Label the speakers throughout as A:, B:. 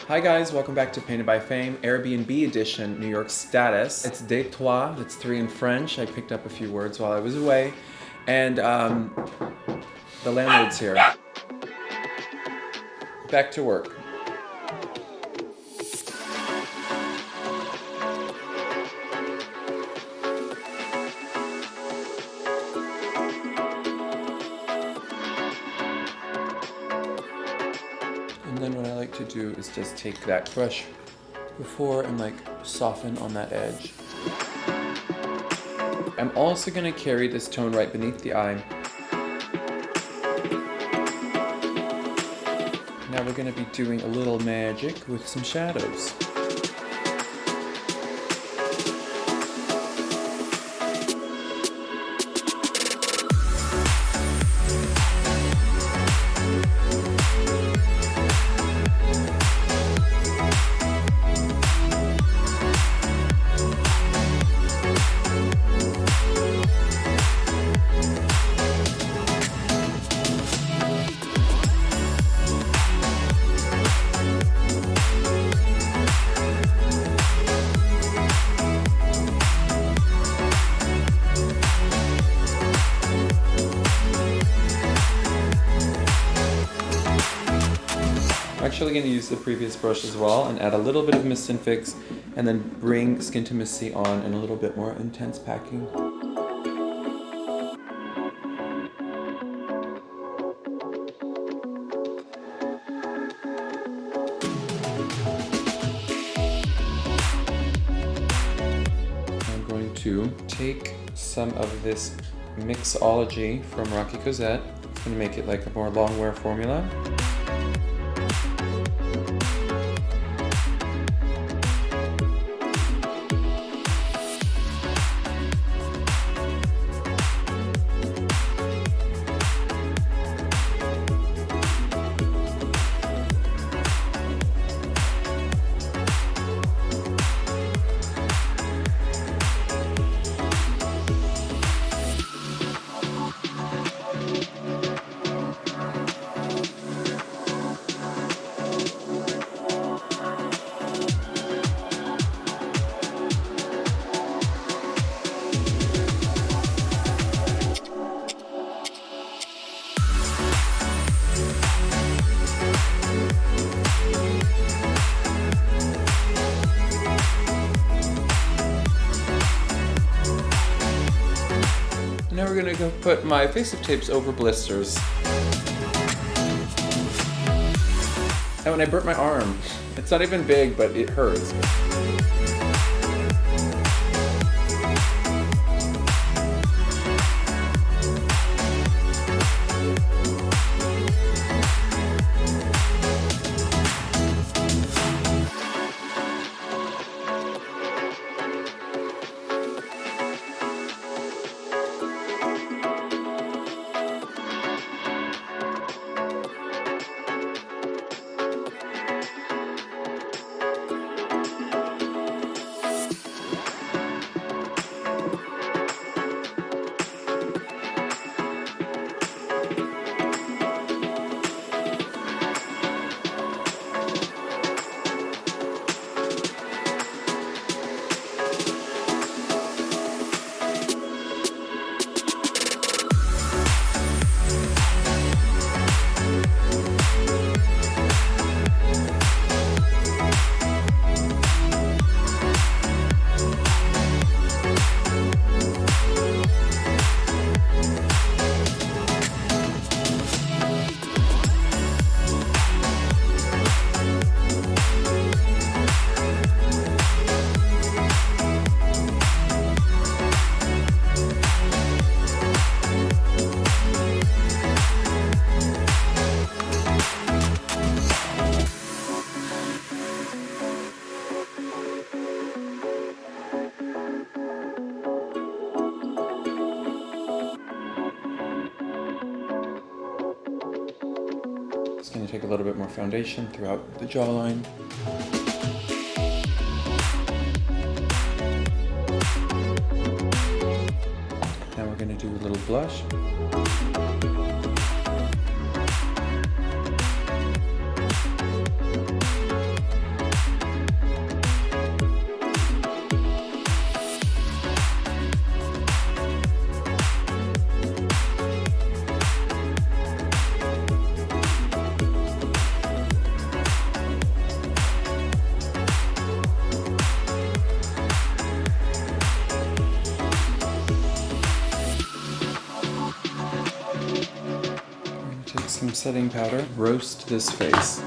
A: Hi guys, welcome back to Painted by Fame, Airbnb edition, New York status. It's day trois, that's 3 in French. I picked up a few words while I was away. And the landlord's here. Back to work. And then what I like to do is just take that brush before and like soften on that edge. I'm also going to carry this tone right beneath the eye. Now we're going to be doing a little magic with some shadows. I'm actually going to use the previous brush as well and add a little bit of Mist and Fix and then bring Skintimacy on in a little bit more intense packing. I'm going to take some of this mixology from Rocky Cosette. It's going to make it like a more long wear formula. Now we're gonna go put my face-up tapes over blisters. And when I burnt my arm, it's not even big, but it hurts. Just going to take a little bit more foundation throughout the jawline. Now we're going to do a little blush. setting powder. Roast this face.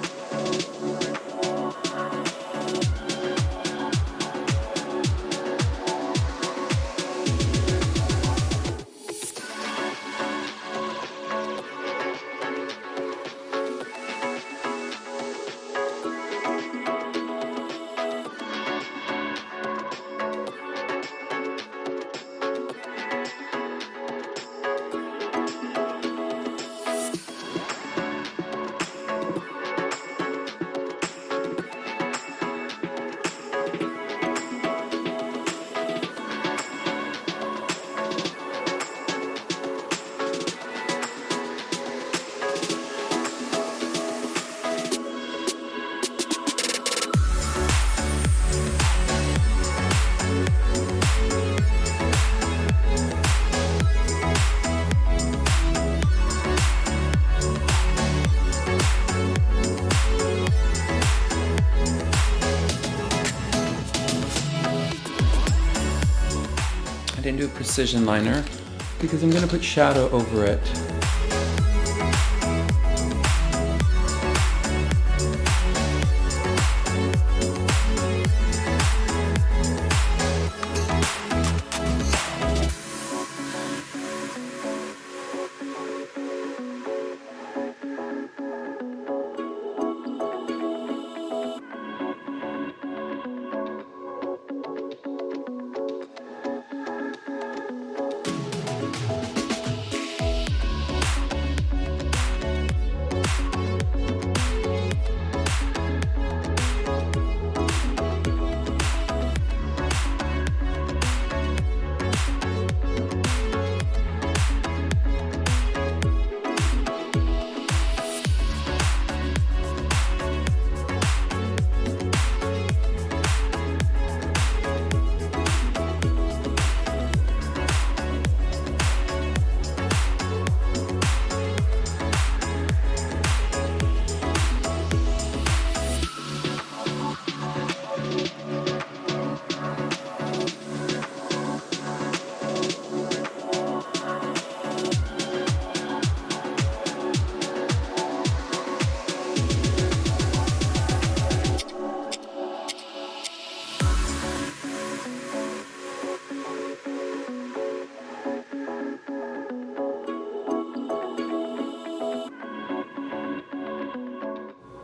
A: I didn't do a precision liner because I'm going to put shadow over it.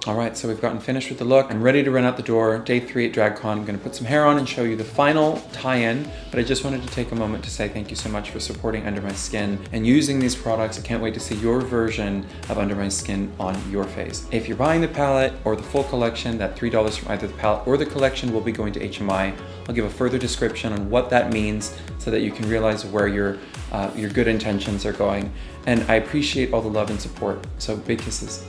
A: All right, so we've gotten finished with the look. I'm ready to run out the door. Day 3 at DragCon. I'm gonna put some hair on and show you the final tie-in, but I just wanted to take a moment to say thank you so much for supporting Under My Skin and using these products. I can't wait to see your version of Under My Skin on your face. If you're buying the palette or the full collection, that $3 from either the palette or the collection will be going to HMI. I'll give a further description on what that means so that you can realize where your good intentions are going. And I appreciate all the love and support, so big kisses.